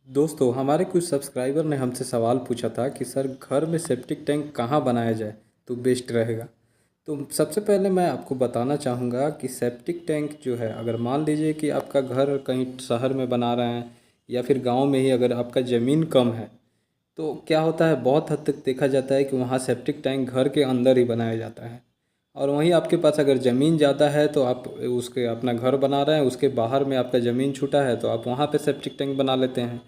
दोस्तों हमारे कुछ सब्सक्राइबर ने हमसे सवाल पूछा था कि सर घर में सेप्टिक टैंक कहाँ बनाया जाए तो बेस्ट रहेगा। तो सबसे पहले मैं आपको बताना चाहूँगा कि सेप्टिक टैंक जो है, अगर मान लीजिए कि आपका घर कहीं शहर में बना रहे हैं या फिर गांव में ही अगर आपका ज़मीन कम है, तो क्या होता है, बहुत हद तक देखा जाता है कि वहाँ सेप्टिक टैंक घर के अंदर ही बनाया जाता है। और वहीं आपके पास अगर ज़मीन ज़्यादा है तो आप उसके अपना घर बना रहे हैं, उसके बाहर में आपका ज़मीन छूटा है तो आप वहाँ पे सेप्टिक टैंक बना लेते हैं।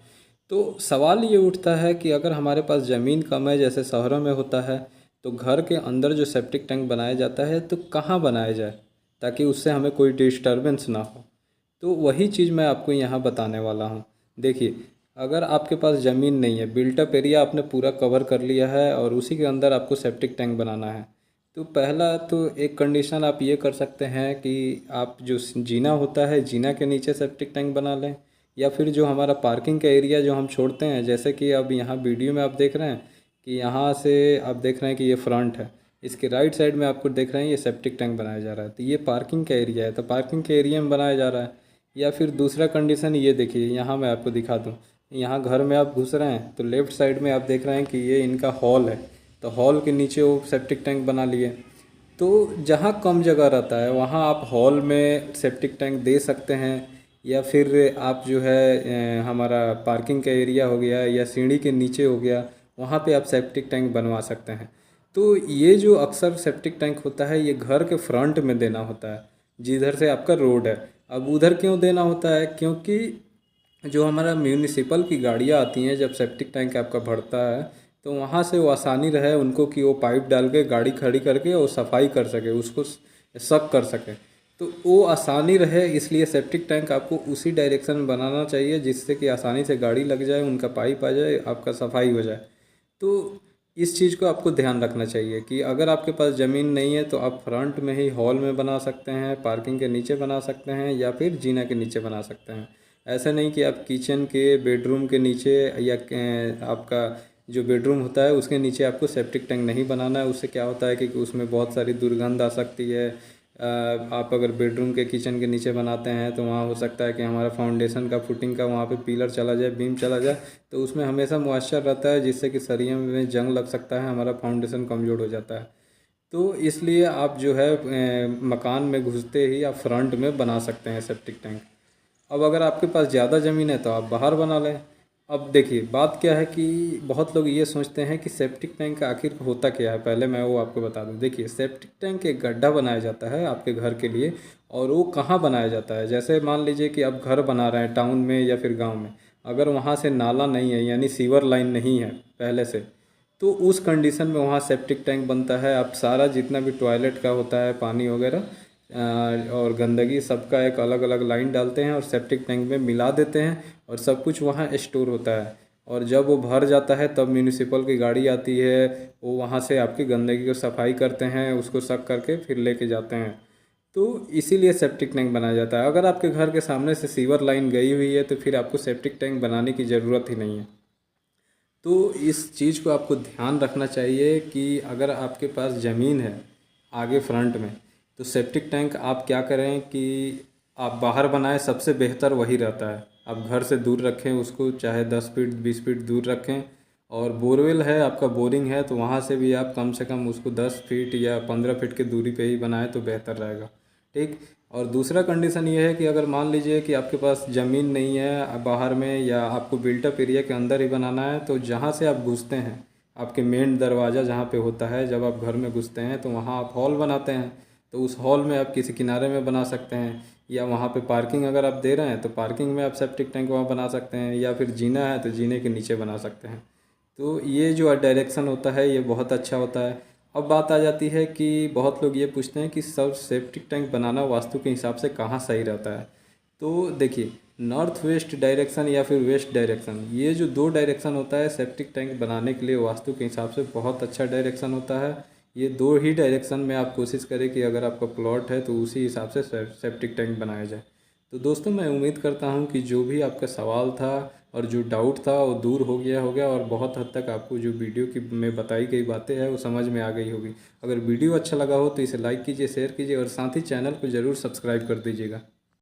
तो सवाल ये उठता है कि अगर हमारे पास ज़मीन कम है जैसे शहरों में होता है, तो घर के अंदर जो सेप्टिक टैंक बनाया जाता है तो कहाँ बनाया जाए ताकि उससे हमें कोई डिस्टरबेंस ना हो। तो वही चीज़ मैं आपको यहाँ बताने वाला हूँ। देखिए, अगर आपके पास ज़मीन नहीं है, बिल्टअप एरिया आपने पूरा कवर कर लिया है और उसी के अंदर आपको सेप्टिक टैंक बनाना है, तो पहला तो एक कंडीशन आप ये कर सकते हैं कि आप जो जीना होता है, जीना के नीचे सेप्टिक टैंक बना लें। या फिर जो हमारा पार्किंग का एरिया जो हम छोड़ते हैं, जैसे कि अब यहाँ वीडियो में आप देख रहे हैं कि यहाँ से आप देख रहे हैं कि ये फ्रंट है, इसके राइट साइड में आपको देख रहे हैं ये सेप्टिक टैंक बनाया जा रहा है, तो ये पार्किंग का एरिया है, तो पार्किंग के एरिया में बनाया जा रहा है। या फिर दूसरा कंडीशन ये देखिए, यहाँ मैं आपको दिखा दूँ, यहाँ घर में आप घुस रहे हैं तो लेफ़्ट साइड में आप देख रहे हैं कि ये इनका हॉल है, तो हॉल के नीचे वो सेप्टिक टैंक बना लिए। तो जहाँ कम जगह रहता है वहाँ आप हॉल में सेप्टिक टैंक दे सकते हैं। या फिर आप जो है हमारा पार्किंग का एरिया हो गया या सीढ़ी के नीचे हो गया, वहाँ पे आप सेप्टिक टैंक बनवा सकते हैं। तो ये जो अक्सर सेप्टिक टैंक होता है ये घर के फ्रंट में देना होता है, जिधर से आपका रोड है। अब उधर क्यों देना होता है, क्योंकि जो हमारा म्यूनिसिपल की गाड़ियाँ आती हैं, जब सेप्टिक टैंक आपका भरता है तो वहाँ से वो आसानी रहे उनको कि वो पाइप डाल के गाड़ी खड़ी करके वो सफाई कर सके, उसको सक कर सके। तो वो आसानी रहे, इसलिए सेप्टिक टैंक आपको उसी डायरेक्शन में बनाना चाहिए जिससे कि आसानी से गाड़ी लग जाए, उनका पाइप आ जाए, आपका सफाई हो जाए। तो इस चीज़ को आपको ध्यान रखना चाहिए कि अगर आपके पास ज़मीन नहीं है तो आप फ्रंट में ही हॉल में बना सकते हैं, पार्किंग के नीचे बना सकते हैं या फिर जीना के नीचे बना सकते हैं। ऐसा नहीं कि आप किचन के बेडरूम के नीचे या आपका जो बेडरूम होता है उसके नीचे आपको सेप्टिक टैंक नहीं बनाना है। उससे क्या होता है कि उसमें बहुत सारी दुर्गंध आ सकती है। आप अगर बेडरूम के किचन के नीचे बनाते हैं तो वहाँ हो सकता है कि हमारा फाउंडेशन का फुटिंग का वहाँ पे पिलर चला जाए, बीम चला जाए, तो उसमें हमेशा मॉइस्चर रहता है जिससे कि सरिया में जंग लग सकता है, हमारा फाउंडेशन कमज़ोर हो जाता है। तो इसलिए आप जो है मकान में घुसते ही आप फ्रंट में बना सकते हैं सेप्टिक टैंक। अब अगर आपके पास ज़्यादा ज़मीन है तो आप बाहर बना लें। अब देखिए, बात क्या है कि बहुत लोग ये सोचते हैं कि सेप्टिक टैंक का आखिर होता क्या है, पहले मैं वो आपको बता दूं। देखिए, सेप्टिक टैंक एक गड्ढा बनाया जाता है आपके घर के लिए। और वो कहाँ बनाया जाता है, जैसे मान लीजिए कि आप घर बना रहे हैं टाउन में या फिर गांव में, अगर वहाँ से नाला नहीं है यानी सीवर लाइन नहीं है पहले से, तो उस कंडीशन में वहाँ सेप्टिक टैंक बनता है। आप सारा जितना भी टॉयलेट का होता है पानी वगैरह और गंदगी सबका एक अलग अलग लाइन डालते हैं और सेप्टिक टैंक में मिला देते हैं और सब कुछ वहाँ स्टोर होता है। और जब वो भर जाता है तब म्यूनिसिपल की गाड़ी आती है, वो वहाँ से आपकी गंदगी को सफाई करते हैं, उसको सक करके फिर लेके जाते हैं। तो इसीलिए सेप्टिक टैंक बनाया जाता है। अगर आपके घर के सामने से सीवर लाइन गई हुई है तो फिर आपको सेप्टिक टैंक बनाने की ज़रूरत ही नहीं है। तो इस चीज़ को आपको ध्यान रखना चाहिए कि अगर आपके पास ज़मीन है आगे फ्रंट में, तो सेप्टिक टैंक आप क्या करें कि आप बाहर बनाएं, सबसे बेहतर वही रहता है। आप घर से दूर रखें उसको, चाहे 10 फीट 20 फीट दूर रखें। और बोरवेल है आपका, बोरिंग है, तो वहाँ से भी आप कम से कम उसको 10 फीट या 15 फीट की दूरी पे ही बनाएं तो बेहतर रहेगा। ठीक। और दूसरा कंडीशन ये है कि अगर मान लीजिए कि आपके पास ज़मीन नहीं है बाहर में या आपको बिल्टअप एरिया के अंदर ही बनाना है, तो जहाँ से आप घुसते हैं, आपके मेन दरवाज़ा जहाँ पे होता है जब आप घर में घुसते हैं, तो वहाँ आप हॉल बनाते हैं, तो उस हॉल में आप किसी किनारे में बना सकते हैं। या वहाँ पे पार्किंग अगर आप दे रहे हैं तो पार्किंग में आप सेप्टिक टैंक वहाँ बना सकते हैं। या फिर जीना है तो जीने के नीचे बना सकते हैं। तो ये जो डायरेक्शन होता है ये बहुत अच्छा होता है। अब बात आ जाती है कि बहुत लोग ये पूछते हैं कि सब सेप्टिक टैंक बनाना वास्तु के हिसाब से कहाँ सही रहता है। तो देखिए, नॉर्थ वेस्ट डायरेक्शन या फिर वेस्ट डायरेक्शन, ये जो दो डायरेक्शन होता है सेप्टिक टैंक बनाने के लिए वास्तु के हिसाब से बहुत अच्छा डायरेक्शन होता है। ये दो ही डायरेक्शन में आप कोशिश करें कि अगर आपका प्लॉट है तो उसी हिसाब से सेप्टिक टैंक बनाया जाए। तो दोस्तों, मैं उम्मीद करता हूँ कि जो भी आपका सवाल था और जो डाउट था वो दूर हो गया और बहुत हद तक आपको जो वीडियो की में बताई गई बातें हैं वो समझ में आ गई होगी। अगर वीडियो अच्छा लगा हो तो इसे लाइक कीजिए, शेयर कीजिए और साथ ही चैनल को ज़रूर सब्सक्राइब कर दीजिएगा।